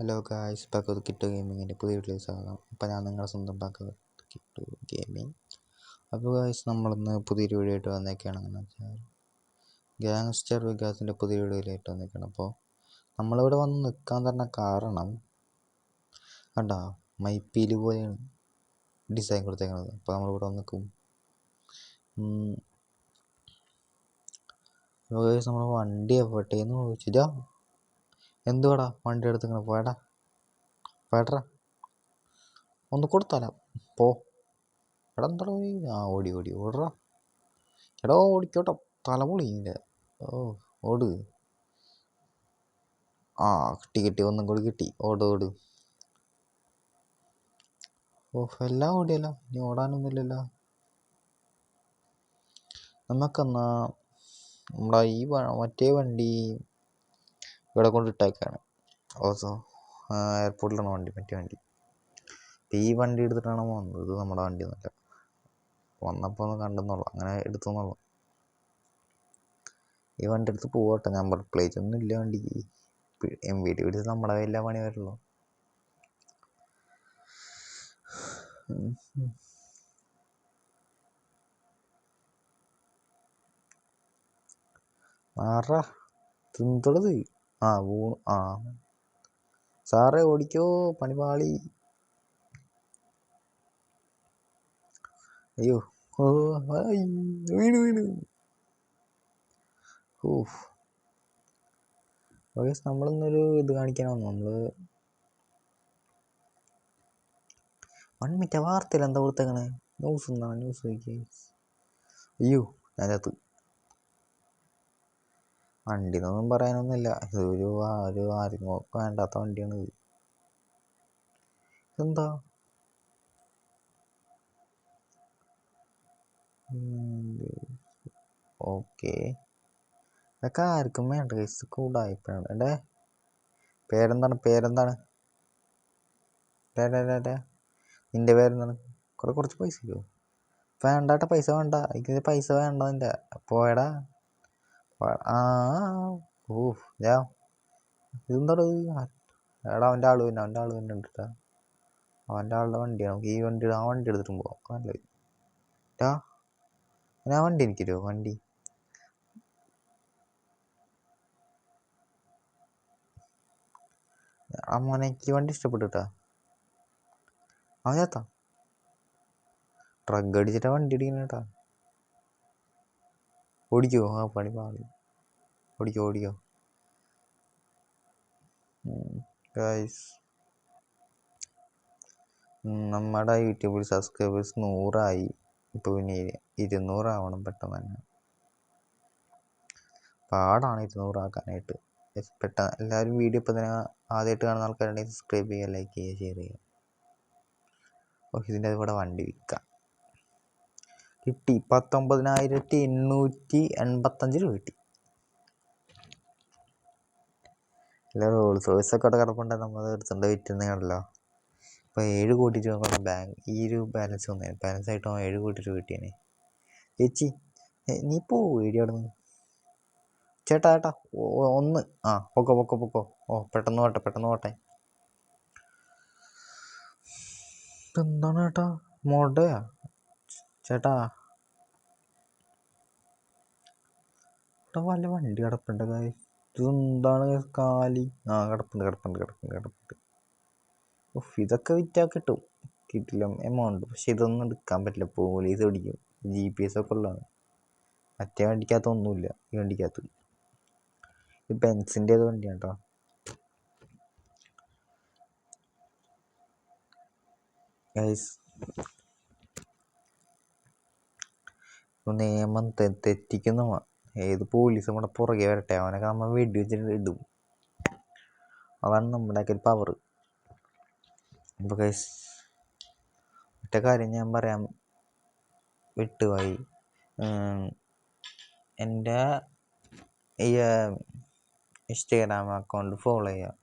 Hello guys, പക്കത് കിട്ടു ഗെയിമിങ്ങിൻ്റെ പുതിയ വീട്ടിലേക്ക് സ്വാഗതം. അപ്പോൾ ഞാൻ നിങ്ങളുടെ സ്വന്തം പക്കത് കിട്ടു ഗെയിമിങ്. അപ്പോൾ ഗായ്സ്, നമ്മളിന്ന് പുതിയൊരു വീഡിയോ ആയിട്ട് വന്നേക്കുകയാണെന്ന് വെച്ചാൽ ഗ്യാങ്സ്റ്റർ വികാസിൻ്റെ പുതിയ വീഡിയോയിലായിട്ട് വന്നേക്കുകയാണ്. അപ്പോൾ നമ്മളിവിടെ വന്ന് നിൽക്കാൻ തന്നെ കാരണം കണ്ടാ മൈപ്പീല് പോലെയാണ് ഡിസൈൻ കൊടുത്തേക്കുന്നത്. അപ്പോൾ നമ്മളിവിടെ വന്ന് നിൽക്കും. അപ്പോൾ ഗായ്സ്, നമ്മൾ വണ്ടി എവിടെയെന്ന് ചോദിച്ചില്ല. എന്തുവാടാ വണ്ടി എടുത്തിങ്ങനെ പോയടാ ഒന്ന് കൊടുത്താലോ പോ എടാ. എന്താടാ ഓടി ഓടറാ എടാ, ഓടിക്കോട്ടോ തലപൊളിൻ്റെ. ഓട്. കിട്ടി ഒന്നും കൂടി കിട്ടി. ഓട്. എല്ലാം ഓടിയല്ലോ, ഇനി ഓടാനൊന്നുമില്ലല്ലോ. നമുക്കെന്നാ നമ്മുടെ ഈ മറ്റേ വണ്ടി ഇവിടെ കൊണ്ടിട്ടേക്കാണ്. എയർപോർട്ടിലാണ് മറ്റേ വണ്ടി. ഈ വണ്ടി എടുത്തിട്ടാണ് വന്നത്. ഇത് നമ്മുടെ വണ്ടി ഒന്നുമല്ല. വന്നപ്പോൾ ഒന്ന് കണ്ടെന്നുള്ളൂ, അങ്ങനെ എടുത്തെന്നുള്ളൂ. ഈ വണ്ടി എടുത്ത് പോകട്ടെ. നമ്പർ പ്ലേറ്റ് ഒന്നും ഇല്ല വണ്ടിക്ക്. MVD പിടിച്ച് നമ്മുടെ എല്ലാ പണി വരുള്ളൂ. തിന്തളത് സാറേ ഓടിക്കോ, പണിപാളി. അയ്യോ വീണ്. നമ്മളിന്നൊരു ഇത് കാണിക്കാനാണ് നമ്മള്. 1 മിനിറ്റ് വാർത്തയിൽ എന്താ കൊടുത്തേക്കണേ? ന്യൂസ് നോക്കി. അയ്യോ, അതിനകത്ത് വണ്ടിന്നൊന്നും പറയാനൊന്നുമില്ല. ഇതൊരു ആരും വേണ്ടാത്ത വണ്ടിയാണ് ഇത്. എന്താ ഓക്കെ, ഇതൊക്കെ ആർക്കും വേണ്ട കേസ്. കൂടായിപ്പോഴാണ്. പേരെന്താണ് നിന്റെ പേരെന്താണ്? കുറച്ച് പൈസ ഇല്ലോ? വേണ്ടാട്ട, പൈസ വേണ്ട. എനിക്ക് പൈസ വേണ്ട നിന്റെ. പോയടാ. ഇതെന്താ എടാ, അവൻ്റെ ആള് തന്നെ ഉണ്ട് കേട്ടോ. അവൻ്റെ ആളുടെ വണ്ടിയാണ്. നമുക്ക് ആ വണ്ടി എടുത്തിട്ടും പോവാം. നല്ലത്. ഞാൻ വണ്ടി എനിക്ക് തരുമോ? വണ്ടി അമ്മനെക്ക് വണ്ടി ഇഷ്ടപ്പെട്ടിട്ടാ. അവനെത്താ ട്രഗ് അടിച്ചിട്ടാ വണ്ടി അടിക്കണ കേട്ടാ. ഓടിക്കോ? പണി പാളി. ഓടിക്കോ. ഗൈസ്, നമ്മുടെ യൂട്യൂബിൽ സബ്സ്ക്രൈബേഴ്സ് 100 ഇപ്പോൾ പിന്നെ 200 ആവണം പെട്ടെന്ന് തന്നെ. പാടാണ് 200 ആക്കാനായിട്ട്. പെട്ടെന്ന് എല്ലാവരും വീഡിയോ ഇപ്പം തന്നെ ആദ്യമായിട്ട് കാണുന്ന ആൾക്കാരുണ്ടെങ്കിൽ സബ്സ്ക്രൈബ് ചെയ്യുക, ലൈക്ക് ചെയ്യുക, ഷെയർ ചെയ്യുക. ഇതിൻ്റെ കൂടെ വണ്ടി വിൽക്കാം. കിട്ടി 19,885 രൂപ കിട്ടി. എല്ലാ റോൾസ് റോയ്സൊക്കെ അവിടെ കിടപ്പുണ്ട്. നമ്മൾ എടുത്തുകൊണ്ട് വിറ്റുന്നതാണല്ലോ. ഇപ്പോൾ 7 കോടി രൂപ ഈ ഒരു ബാലൻസ് ആയിട്ട് 7 കോടി രൂപ കിട്ടിയേനെ. ചേച്ചി നീ പോയി അവിടെ നിന്ന്. ചേട്ടാ ഒന്ന് പൊക്കോ. പെട്ടെന്ന് പോട്ടെ. എന്താണ് ചേട്ടാ, മോഡയാ ചേട്ടാ? ഇവിടെ വല്ല വണ്ടി കിടപ്പുണ്ട്. ഇതെന്താണ് കാലി? കിടപ്പുണ്ട്. ഇതൊക്കെ വിറ്റാൽ കിട്ടില്ല എമൗണ്ട്. പക്ഷെ ഇതൊന്നും എടുക്കാൻ പറ്റില്ല, പോലീസ് പിടിക്കും. GPS ഒക്കെ ഉള്ളതാണ്. മറ്റേ വണ്ടിക്കകത്ത് ഒന്നുമില്ല. ഈ വണ്ടിക്കകത്ത് ഇത് ബെൻസിൻ്റെ വണ്ടിയാണ് കേട്ടോ. നിയമം തെറ്റിക്കുന്ന ഏത് പോലീസ് നമ്മുടെ പുറകെ വരട്ടെ, അവനൊക്കെ നമ്മൾ വെടി വെച്ചിട്ട് ഇടും. അതാണ് നമ്മുടെയൊക്കെ ഒരു പവർ. അപ്പോൾ ഗൈസ്, ഒറ്റ കാര്യം ഞാൻ പറയാൻ വിട്ടുപോയി. എൻ്റെ ഈ ഇൻസ്റ്റാഗ്രാം അക്കൗണ്ട് ഫോളോ ചെയ്യുക.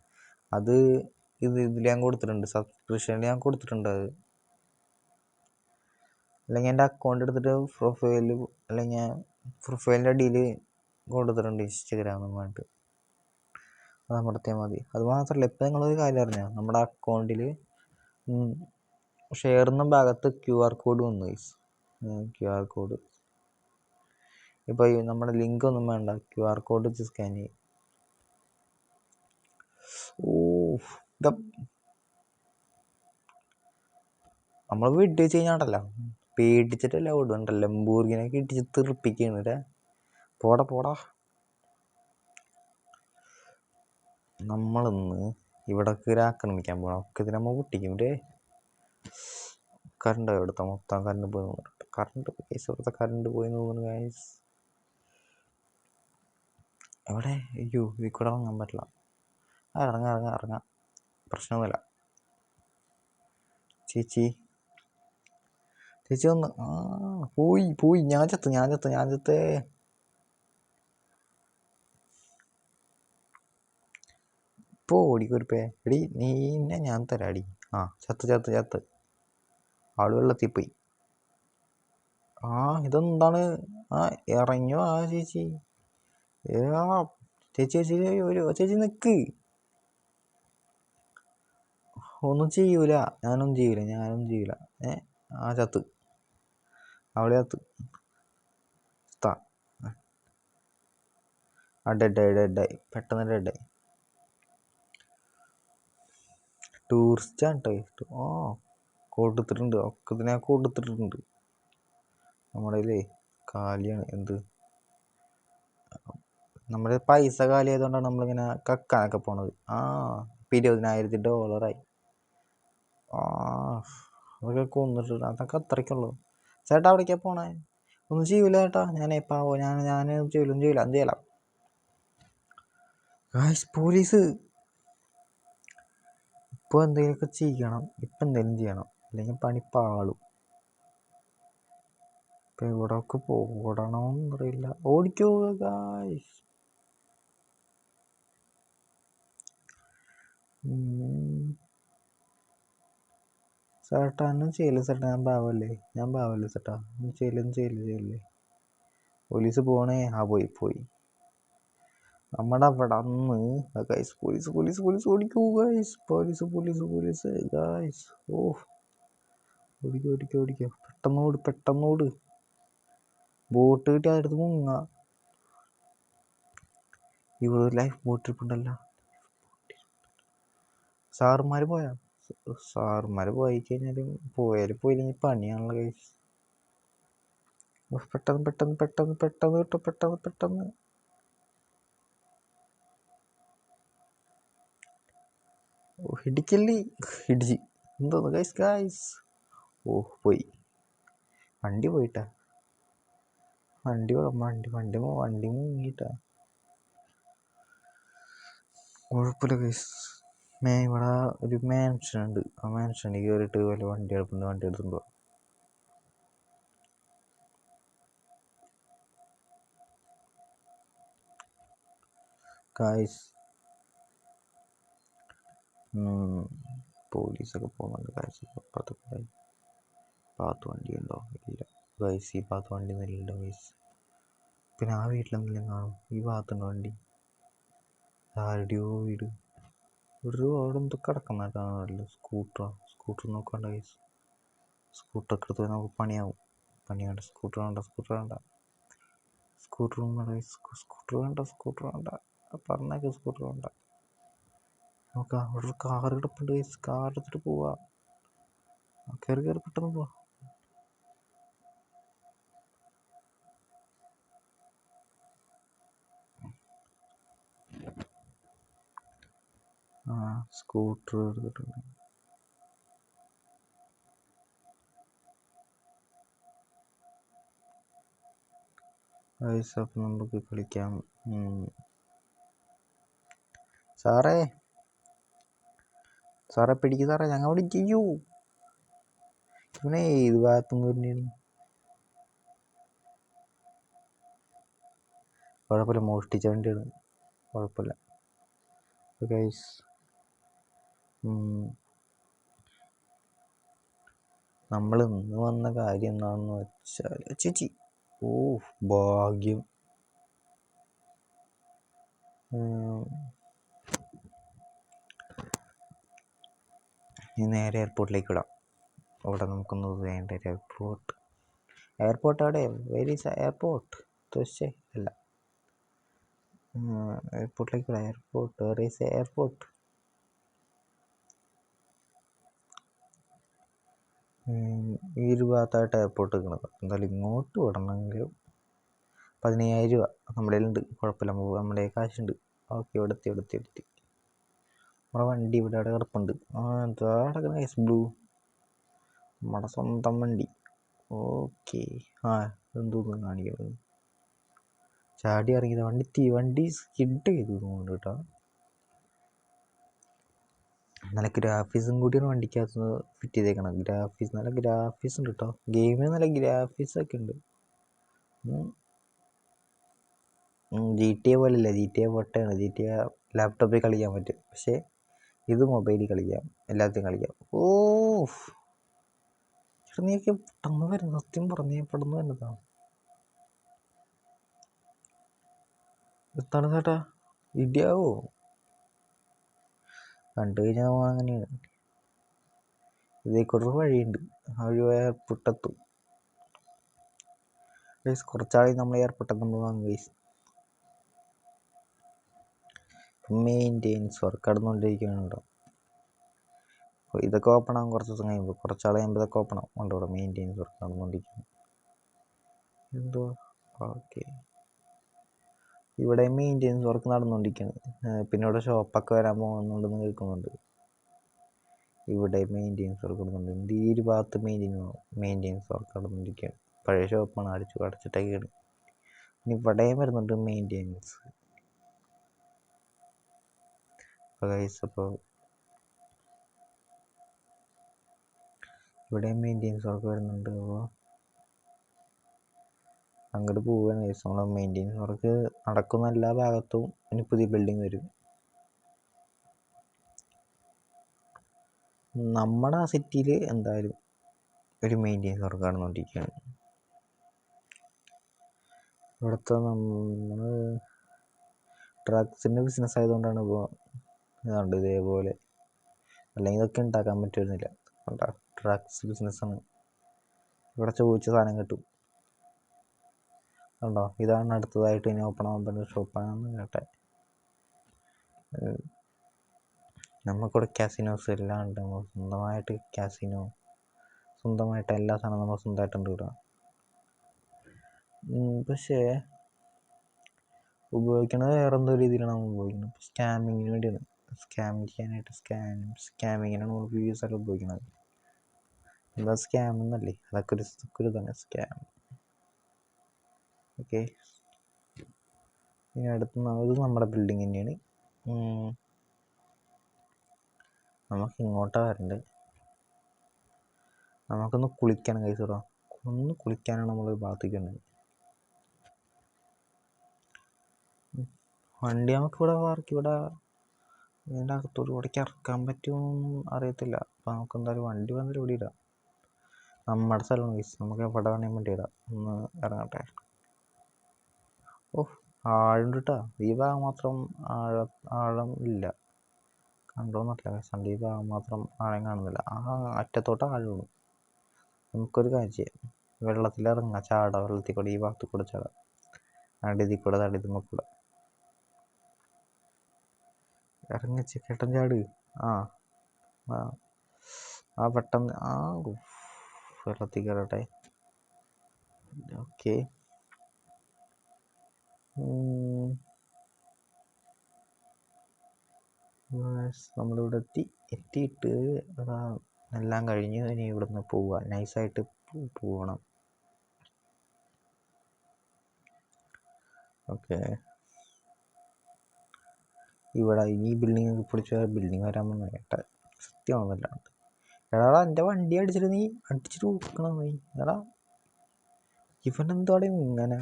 അത് ഇതിൽ ഞാൻ കൊടുത്തിട്ടുണ്ട്, സബ്സ്ക്രിപ്ഷനിൽ ഞാൻ കൊടുത്തിട്ടുണ്ട്. അത് അല്ലെങ്കിൽ എൻ്റെ അക്കൗണ്ട് എടുത്തിട്ട് പ്രൊഫൈലിൻ്റെ അടിയിൽ കൊടുത്തിട്ടുണ്ട് ഇൻസ്റ്റാഗ്രാം. അത് അമർത്തിയാൽ മതി. അത് മാത്രമല്ല, ഇപ്പം നിങ്ങളൊരു കാര്യം അറിഞ്ഞോ, നമ്മുടെ അക്കൗണ്ടിൽ ഷെയർ എന്ന ഭാഗത്ത് QR കോഡ് വന്നു ഗൈസ്. QR കോഡ് ഇപ്പോൾ നമ്മുടെ ലിങ്ക് ഒന്നും വേണ്ട, QR കോഡ് വെച്ച് സ്കാൻ ചെയ്യും. ഓ നമ്മൾ വിട്ട് വെച്ച് കഴിഞ്ഞാണ്ടല്ലോ പേടിച്ചിട്ടല്ല ഓടുണ്ടല്ലോ, ലംബോർഗിനൊക്കെ ഇടിച്ച് തെറിപ്പിക്കണേ. പോടാ നമ്മളിന്ന് ഇവിടെ ആക്രമിക്കാൻ പോകണം. ഒക്കെ ഇതിന് നമ്മൾ പൊട്ടിക്കും. കറണ്ട് ഇവിടുത്തെ മൊത്തം കറണ്ട് പോയി ഇവിടുത്തെ കറണ്ട് പോയി നോക്കുന്നു ഗൈസ്. എവിടെ? അയ്യോ, ഇതിൽ കൂടെ ഇറങ്ങാൻ പറ്റില്ല. ഇറങ്ങാം, പ്രശ്നമൊന്നുമില്ല. ചേച്ചി ഒന്ന് പോയി. ഞാൻ ചത്തേ. ഇപ്പോൾ ഓടിക്കൊരുപ്പേ. എടി നീന്നെ ഞാൻ തരാടി. ചത്ത് ആള് വെള്ളത്തിൽ പോയി. ഇതെന്താണ്? ഇറങ്ങിയോ ചേച്ചി? ചേച്ചി നിക്ക്. ഒന്നും ചെയ്യൂല, ഞാനൊന്നും ചെയ്യൂല. ചത്ത്. അവളെ ചത്ത്. ഡെഡായി പെട്ടെന്ന് ഡെഡായി. ടൂറിസ്റ്റാണ് കേട്ടോ. കൊടുത്തിട്ടുണ്ട്, ഒക്കെ ഇതിനെ കൊടുത്തിട്ടുണ്ട്. നമ്മുടെ കാലിയാണ്. എന്ത്? നമ്മുടെ പൈസ കാലി ആയതുകൊണ്ടാണ് നമ്മളിങ്ങനെ കക്കാനൊക്കെ പോണത്. $20,000 അതൊക്കെ കൊന്നിട്ടുണ്ട്. അതൊക്കെ അത്രയ്ക്കുള്ളൂ. ചേട്ടാ അവിടേക്കാ പോണേ? ഒന്നും ചെയ്യൂല ചേട്ടാ. ഞാനൊന്നും ചെയ്യില്ല. പോലീസ് ഇപ്പോൾ എന്തെങ്കിലുമൊക്കെ ചെയ്യണം. അല്ലെങ്കിൽ പണി പാളും. ഇപ്പം എവിടെയൊക്കെ ഓടണമെന്ന് അറിയില്ല. ഓടിക്കോ ഗായ്സ്. ചേട്ടാ ഒന്നും ചെയ്യില്ല ചേട്ടാ, ഞാൻ പാവല്ലേ ചേട്ടാ. ഒന്നും ചെയ്യില്ലേ. പോലീസ് പോണേ. പോയി. നമ്മുടെ അവിടെ അന്ന് ഗൈസ് പോലീസ് ഓടിക്കൂ ഗൈസ്. Police guys. ഓടിക്കോ. പെട്ടെന്നോട്. ബോട്ട് കിട്ടി അതെടുത്ത് മുങ്ങ. ഇവിടെ ലൈഫ് ബോട്ട് ട്രിപ്പ് ഉണ്ടല്ലോ. സാറുമാര് പോയി കഴിഞ്ഞാലും പോയില്ലെങ്കിൽ പണിയാണല്ലോ ഗൈസ്. പെട്ടെന്ന് ഇടിക്കല്ലേ. ഇടിച്ച് എന്തോന്ന് ഗൈസ്. പോയി. വണ്ടി പോയിട്ടാ. വണ്ടി മുങ്ങിട്ടാ. കുഴപ്പമില്ല ഗൈസ്. ഇവിടെ ഒരു മാൻഷൻ ഉണ്ട്. ആ മാൻഷനിൽ കയറിയിട്ട് വല്ല വണ്ടി എടുത്തുണ്ടോ. ഗൈസ് പോലീസൊക്കെ പോകുന്നുണ്ട് ഗൈസ്. പാത്ത് വണ്ടി ഉണ്ടോ? ഇല്ല ഗൈസ്. ഈ ഭാഗത്ത് വണ്ടി ഒന്നുമില്ല ഗൈസ്. പിന്നെ ആ വീട്ടിലെന്തെങ്കിലും കാണും. ഈ ഭാഗത്തുണ്ടോ വണ്ടി? ആരുടെയോ വീട്. അവിടെ എന്തോ കിടക്കുന്നതാണല്ലോ. സ്കൂട്ടർ നോക്കണ്ട ഗൈസ്. സ്കൂട്ടറൊക്കെ എടുത്ത് നമുക്ക് പണിയാവും. സ്കൂട്ടർ വേണ്ട. പറഞ്ഞേക്ക് സ്കൂട്ടർ വേണ്ട. നോക്കാം. അവിടെ ഒരു കാർ കിടപ്പുണ്ട് ഗൈസ്. കാർ എടുത്തിട്ട് പോവാ. കയറി പെട്ടെന്ന് പോവാ. സ്കൂട്ടർ എടുത്തിട്ടുണ്ട്. ഗൈസ് അപ്പം നമുക്ക് കളിക്കാം. സാറേ പിടിക്ക് സാറേ. ഞങ്ങൾ പിടിക്കൂ. ഇവനെ ഏത് ഭാഗത്തുനിന്ന് തന്നെയാണ്? കുഴപ്പമില്ല, മോഷ്ടിച്ച വണ്ടിയാണ്. കുഴപ്പമില്ല ഗൈസ്. നമ്മൾ ഇന്ന് വന്ന കാര്യം എന്താണെന്ന് വെച്ചാൽ ചേച്ചി ഭാഗ്യം. ഇനി നേരെ എയർപോർട്ടിലേക്ക് വിടാം. അവിടെ നമുക്കൊന്ന് വേണ്ട എയർപോർട്ട് അവിടെ വെരി എയർപോർട്ട് തീർച്ചയായും അല്ല എയർപോർട്ടിലേക്ക് വിടാം. എയർപോർട്ട് ഈ ഒരു ഭാഗത്തായിട്ട് എയർപോർട്ട് നിൽക്കുന്നത്. എന്തായാലും ഇങ്ങോട്ട് വിടണമെങ്കിലും 15,000 രൂപ നമ്മുടെ കയ്യിലുണ്ട്. കുഴപ്പമില്ല, നമ്മുടെ കാശുണ്ട്. ഓക്കെ, ഇവിടെ എത്തി. നമ്മുടെ വണ്ടി ഇവിടെ കിടപ്പുണ്ട്. എന്താ കിടക്കുന്ന ബ്ലൂ, നമ്മുടെ സ്വന്തം വണ്ടി. ഓക്കെ, എന്തോന്ന് കാണിക്കുന്നത്. ചാടി ഇറങ്ങിയത് വണ്ടി സ്കിഡ് ചെയ്തു തോന്നുന്നുണ്ട് കേട്ടോ. നല്ല ഗ്രാഫിക്സും കൂടിയാണ് വണ്ടിക്കകത്ത് ഫിറ്റ് ചെയ്തേക്കണം. നല്ല ഗ്രാഫിക്സ് ഉണ്ട് കേട്ടോ. ഗെയിമിന് നല്ല ഗ്രാഫിക്സ് ഒക്കെ ഉണ്ട്. GTA പോലെയല്ല, GTA പൊട്ടയാണ്. GTA ലാപ്ടോപ്പിൽ കളിക്കാൻ പറ്റും, പക്ഷേ ഇത് മൊബൈലിൽ കളിക്കാം, എല്ലാത്തിനും കളിക്കാം. നീയൊക്കെ പെട്ടെന്ന് വരുന്ന, സത്യം പറഞ്ഞേ പെട്ടെന്ന് വരുന്നതാ. എത്താണ് ചേട്ടാ, ഇടിയാവോ? കണ്ടു കഴിഞ്ഞാൽ അങ്ങനെയാണ്. ഇതേക്കൂടെ വഴിയുണ്ട്, ആ വഴി എയർപോർട്ടെത്തും. കുറച്ചാളി നമ്മൾ എയർപോർട്ടെത്തുമ്പോൾ വാങ്ങും ഗൈസ്. Maintenance work നടന്നുകൊണ്ടിരിക്കുന്നുണ്ടോ? ഇതൊക്കെ ഓപ്പൺ ആകും കുറച്ച് ദിവസം കഴിയുമ്പോൾ. കുറച്ചാൾ കഴിയുമ്പോൾ ഇതൊക്കെ ഓപ്പൺ ആകും. ഉണ്ടോ ഇവിടെ മെയിൻ്റെനൻസ് വർക്ക് നടന്നുകൊണ്ടിരിക്കുന്നു. എന്തോ ഓക്കെ, ഇവിടെ മെയിൻ്റെനൻസ് വർക്ക് നടന്നുകൊണ്ടിരിക്കുകയാണ്. പിന്നെ ഇവിടെ ഷോപ്പൊക്കെ വരാൻ പോകുന്നുണ്ടെന്ന് കേൾക്കുന്നുണ്ട്. ഇവിടെ മെയിൻ്റെനൻസ് വർക്ക് നടന്നുണ്ട്. ഈ ഒരു ഭാഗത്ത് മെയിൻ്റെനൻസ് വർക്ക് നടന്നുകൊണ്ടിരിക്കുകയാണ്. പഴയ ഷോപ്പാണ്, അടച്ചിട്ടൊക്കെയാണ്. ഇനി ഇവിടെയും വരുന്നുണ്ട് മെയിൻ്റെനൻസ്. അപ്പോൾ ഇവിടെ മെയിൻ്റെനൻസ് വർക്ക് വരുന്നുണ്ട്. അപ്പോൾ അങ്ങോട്ട് പോവുകയാണ് ഗൈസ്. നമ്മൾ മെയിൻ്റെനൻസ് വർക്ക് നടക്കുന്ന എല്ലാ ഭാഗത്തും ഇനി പുതിയ ബിൽഡിംഗ് വരും. നമ്മുടെ ആ സിറ്റിയിൽ എന്തായാലും ഒരു മെയിൻ്റെനൻസ് വർക്ക് നടന്നുകൊണ്ടിരിക്കുകയാണ്. ഇവിടുത്തെ നമ്മൾ ഡ്രഗ്സിൻ്റെ ബിസിനസ് ആയതുകൊണ്ടാണ് ഇപ്പോൾ ഇതുണ്ട് ഇതേപോലെ. അല്ലെങ്കിൽ ഇതൊക്കെ ഉണ്ടാക്കാൻ പറ്റുമായിരുന്നില്ല. ഡ്രഗ്സ് ബിസിനസ്സാണ്. ഇവിടെ ചോദിച്ച സാധനം കിട്ടും. കണ്ടോ, ഇതാണ് അടുത്തതായിട്ട് ഇനി ഓപ്പൺ ആകാൻ പറ്റുന്ന ഷോപ്പാണെന്ന് കേട്ടെ. നമുക്കിവിടെ കാസിനോസ് എല്ലാം ഉണ്ട്. നമ്മൾ സ്വന്തമായിട്ട് കാസിനോ, സ്വന്തമായിട്ട് എല്ലാ സാധനവും നമ്മൾ സ്വന്തമായിട്ടുണ്ട് ഇവിടെ. പക്ഷേ ഉപയോഗിക്കണത് വേറെ എന്തോ രീതിയിലാണ് നമ്മൾ ഉപയോഗിക്കുന്നത്. സ്കാമിങ്ങിന് വേണ്ടിയാണ്, സ്കാം ചെയ്യാനായിട്ട്. സ്കാമിങ്ങിനാണ് നമ്മൾ യൂസർ ഉപയോഗിക്കുന്നത്. എന്താ സ്കാം എന്നല്ലേ, അതൊക്കെ ഒരു ഇതാണ് സ്കാം. ഓക്കെ, ഇനി അടുത്ത് നമ്മുടെ ബിൽഡിങ് തന്നെയാണ്. നമുക്ക് ഇങ്ങോട്ടാണ് വരേണ്ടത്. നമുക്കൊന്ന് കുളിക്കണം കൈസ്. ഒന്ന് കുളിക്കാനാണ് നമ്മൾ ഭാഗത്തേക്ക് വന്നത്. വണ്ടി നമുക്കിവിടെ ഇവിടെ ഇതിൻ്റെ അകത്തോട് ഇവിടേക്ക് ഇറക്കാൻ പറ്റുമോന്നും അറിയത്തില്ല. അപ്പോൾ നമുക്ക് എന്തായാലും വണ്ടി വന്നിട്ട് ഇവിടെ ഇടാം. നമ്മുടെ സ്ഥലമാണ് ഗൈസ്, നമുക്ക് എവിടെ വേണമെങ്കിൽ വണ്ടി ഇടാം. ഒന്ന് ഇറങ്ങട്ടെ. ആഴുണ്ട് കേട്ടോ. ഈ ഭാഗം മാത്രം ആഴം ഇല്ല, കണ്ടോന്നറിയില്ല ഗൈസ്. ഈ ഭാഗം മാത്രം ആഴം കാണുന്നില്ല. ആ അറ്റത്തോട്ട് ആഴമാണ്. നമുക്കൊരു കാര്യം ചെയ്യാം, വെള്ളത്തിലിറങ്ങാം, ചാടാം. വെള്ളത്തിൽ കൂടെ ഈ ഭാഗത്ത് കൂടെ ചാടാം. അടിയിൽ കൂടെ തടിതുമ്മ കൂടെ ഇറങ്ങിച്ച് കേട്ടൻ ചാട്. പെട്ടെന്ന് വെള്ളത്തിൽ കയറട്ടെ. ഓക്കെ, നമ്മളിവിടെ എത്തിയിട്ട് എല്ലാം കഴിഞ്ഞ് ഇനി ഇവിടുന്ന് പോവുക. നൈസായിട്ട് പോകണം. ഓക്കെ, ഇവിടെ ഈ ബിൽഡിങ് പൊളിച്ച ബിൽഡിങ് വരാൻ വന്ന കേട്ട സത്യമാണെന്നല്ലാണ്ട്. എടാ എൻ്റെ വണ്ടി അടിച്ചിട്ട് നീ അടിച്ചിട്ട് കൊടുക്കണം. നീ എടാ ഇവനെന്തോടെ ഇങ്ങനെ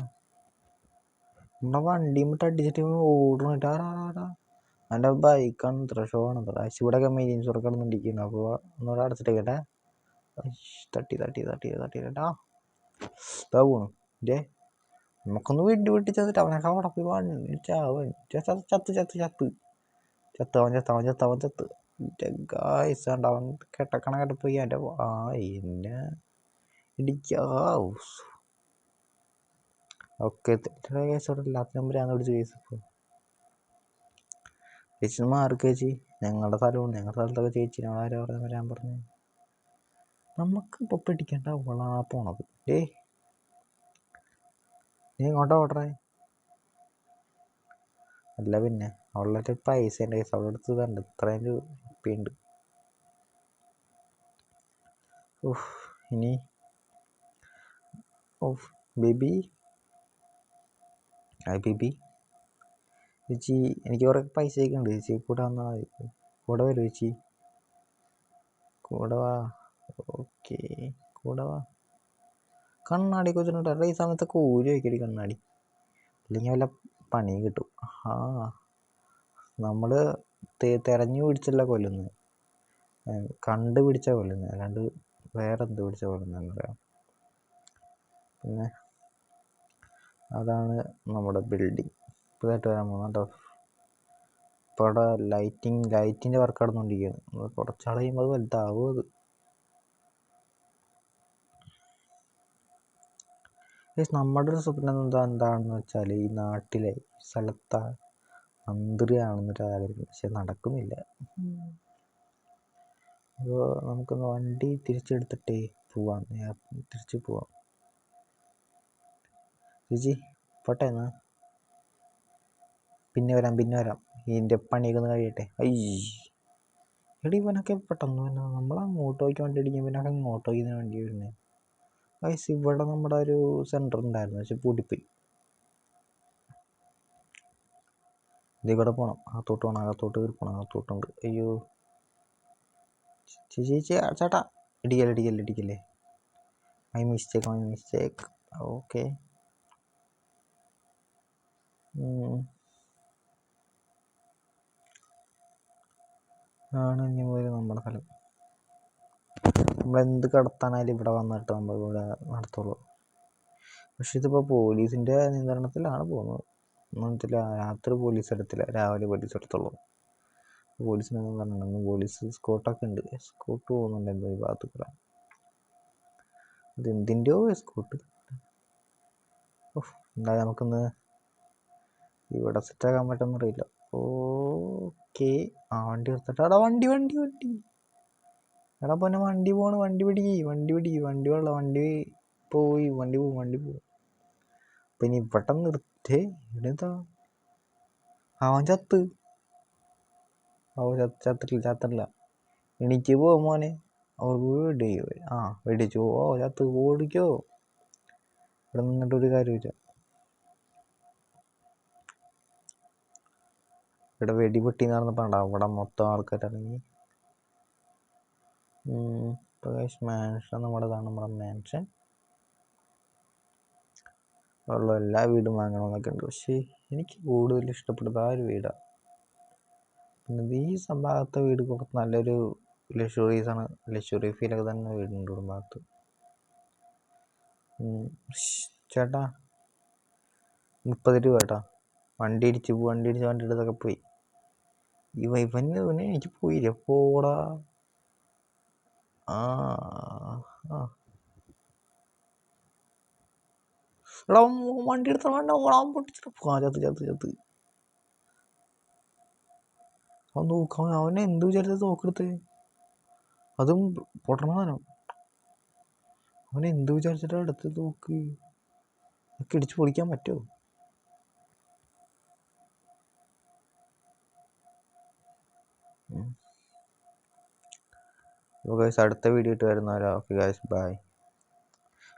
നമ്മുടെ വണ്ടിയുമിട്ട് അടിച്ചിട്ട് ഓടണിട്ടാ. എൻ്റെ ബൈക്കാണ് ഇത്ര ഷോ ആണ്. ഇവിടെയൊക്കെ മെയിൻ്റെനൻസ് വർക്ക് നടന്നുകൊണ്ടിരിക്കുന്നു. അപ്പോൾ ഒന്നുകൂടെ അടച്ചിട്ടേക്കട്ടെ. തട്ടി കേട്ടാ ഇതാ പോണു. നമുക്കൊന്ന് വെട്ടി ചത്തിട്ട് അവനൊക്കെ അവിടെ പോയി ചത്ത്. അവൻ ചത്ത്. ഗായ്സ് അവൻ കെട്ടക്കണ കിടപ്പോയി എൻ്റെ എന്നെ ഇടിക്കാവ്. ഓക്കെ കേസോടെ എല്ലാത്തിനും ഭ്രാന്ത് പിടിച്ച് കേസ്. ഇപ്പോൾ ചേച്ചി മാർക്ക് ചേച്ചി, ഞങ്ങളുടെ സ്ഥലത്തൊക്കെ ചേച്ചിനോട് ആരോ വരാൻ പറഞ്ഞു. നമുക്ക് ഇപ്പോൾ പിടിക്കേണ്ട അവളാ പോണത്. നീ ഇങ്ങോട്ടാ ഓർഡറേ? അല്ല പിന്നെ അവളുടെ പൈസ എൻ്റെ കേസ് അവളുടെ അടുത്ത് തണ്ട് ഇത്രയും രൂപയുണ്ട്. ഇനി ബേബി ബേബി ചേച്ചി എനിക്ക് കുറേ പൈസയൊക്കെ ഉണ്ട് ചേച്ചി, കൂടെ വന്നാൽ മതി. കൂടെ വരും ചേച്ചി, കൂടെ വാ. ഓക്കെ കൂടെ വാ. കണ്ണാടി കൊച്ചിട്ടുണ്ട് ഈ സമയത്ത് കൂലി വയ്ക്കടി കണ്ണാടി, അല്ലെങ്കിൽ വല്ല പണിയും കിട്ടും. നമ്മൾ തെരഞ്ഞു പിടിച്ചല്ല കൊല്ലുന്നത്, കണ്ടുപിടിച്ച കൊല്ലുന്നത്, അല്ലാണ്ട് വേറെ എന്ത് പിടിച്ച കൊല്ലുന്നതെന്ന് പറയാം. പിന്നെ അതാണ് നമ്മുടെ ബിൽഡിങ് പുതുതായിട്ട് വരാൻ പോകുന്നത് കേട്ടോ. ഇപ്പോൾ അവിടെ ലൈറ്റിൻ്റെ വർക്ക് നടന്നുകൊണ്ടിരിക്കുകയാണ്. കുറച്ചാൾ കഴിയുമ്പോൾ അത് വലുതാവും. അത് നമ്മുടെ ഒരു സ്വപ്നം എന്താണെന്ന് വെച്ചാൽ ഈ നാട്ടിലെ സ്ഥലത്ത് മന്ത്രിയാണെന്നൊരു ആഗ്രഹം, പക്ഷെ നടക്കുന്നില്ല. അപ്പോൾ നമുക്കൊന്ന് വണ്ടി തിരിച്ചെടുത്തിട്ടേ പോവാം, തിരിച്ച് പോവാം. ചേച്ചി പോട്ടെ എന്നാ, പിന്നെ വരാം. ഇതിൻ്റെ പണിയൊക്കെ ഒന്ന് കഴിയട്ടെ. എടി ഇവനൊക്കെ പെട്ടെന്ന് തന്നെ നമ്മളങ്ങോട്ട് പോയിക്ക് വണ്ടി അടിക്കും, ഇവനൊക്കെ ഇങ്ങോട്ട് പോയിന്ന് വണ്ടി വരുന്നത്. ഇവിടെ നമ്മുടെ ഒരു സെൻറ്റർ ഉണ്ടായിരുന്നു, പക്ഷെ പൂട്ടിപ്പോയി. ഇതിൽ കൂടെ പോകണം, അകത്തോട്ട് പോകണം, അകത്തോട്ടുണ്ട്. അയ്യോ ചേച്ചി ചേട്ടാ ഇടിക്കല്ലേ. My mistake. ഓക്കെ ആണ് ഇനി മുതൽ നമ്മുടെ സ്ഥലം. നമ്മളെന്ത് കടത്താനായാലും ഇവിടെ വന്നിട്ട് നമ്മളിവിടെ നടത്തുള്ളൂ. പക്ഷെ ഇതിപ്പോൾ പോലീസിൻ്റെ നിയന്ത്രണത്തിലാണ് പോകുന്നത്. ഒന്നും രാത്രി പോലീസ് എടുത്തില്ല, രാവിലെ പോലീസ് എടുത്തുള്ളൂ. പോലീസിനൊന്നും പറഞ്ഞിട്ടുണ്ടെങ്കിൽ പോലീസ് സ്കോട്ടൊക്കെ ഉണ്ട്, സ്കോട്ട് പോകുന്നുണ്ട് എന്തോ ഈ ഭാഗത്ത് കൂടെ. ഇതെന്തിൻ്റെയോ സ്കോട്ട്. എന്തായാലും നമുക്കൊന്ന് ഇവിടെ സെറ്റാക്കാൻ പറ്റുമെന്ന് അറിയില്ല. ഓക്കെ വണ്ടി എടുത്തിട്ട് എടാ വണ്ടി എടാ പിന്നെ വണ്ടി പോവും. പിന്നെ ഇവിടെ നിർത്തേ ഇവിടെന്താ അവൻ ചത്തില്ല. എനിക്ക് പോവാ മോനെ, വെടിച്ചു ചത്ത് ഓടിക്കോ. ഇവിടെ നിന്നിട്ടൊരു കാര്യമില്ല, ഇവിടെ വെടിപൊട്ടി നടന്നപ്പോണ്ടാ അവിടെ മൊത്തം ആൾക്കാരിറങ്ങി. മാൻഷൻ നമ്മുടെ മാൻഷൻ ഉള്ള എല്ലാ വീടും വാങ്ങണമെന്നൊക്കെ ഉണ്ട്. പക്ഷേ എനിക്ക് കൂടുതൽ ഇഷ്ടപ്പെട്ടത് ആ ഒരു വീടാണ്. പിന്നെ ഈ ഭാഗത്തെ വീട് കുറച്ച് നല്ലൊരു ലക്ഷറീസാണ്, ലക്ഷറി ഫീലൊക്കെ തന്നെ വീടുണ്ട് ഇവിടെ ഭാഗത്ത്. ചേട്ടാ 30 രൂപ കേട്ടാ. വണ്ടി എടുത്തൊക്കെ പോയി. ഇവന് എനിക്ക് പോയില്ല പോടാ. എടാ വണ്ടി എടുത്ത ഓടാൻ പൊട്ടിച്ചിട്ട് ചത്ത്. അവൻ നോക്കാൻ അവനെ എന്ത് വിചാരിച്ചത് തോക്കെടുത്ത്, അതും പൊട്ടണമാനോ. അവനെ എന്ത് വിചാരിച്ചിട്ടാ എടുത്ത് തോക്ക്, ഒക്കെ ഇടിച്ച് പൊളിക്കാൻ പറ്റുമോ? അടുത്ത വീഡിയോ ഇട്ട് വരുന്നവരാ. Okay guys bye.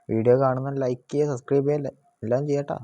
വീഡിയോ കാണുന്ന ലൈക്ക് ചെയ്യുക, സബ്സ്ക്രൈബ് ചെയ്യല്ലേ, എല്ലാം ചെയ്യട്ടാ.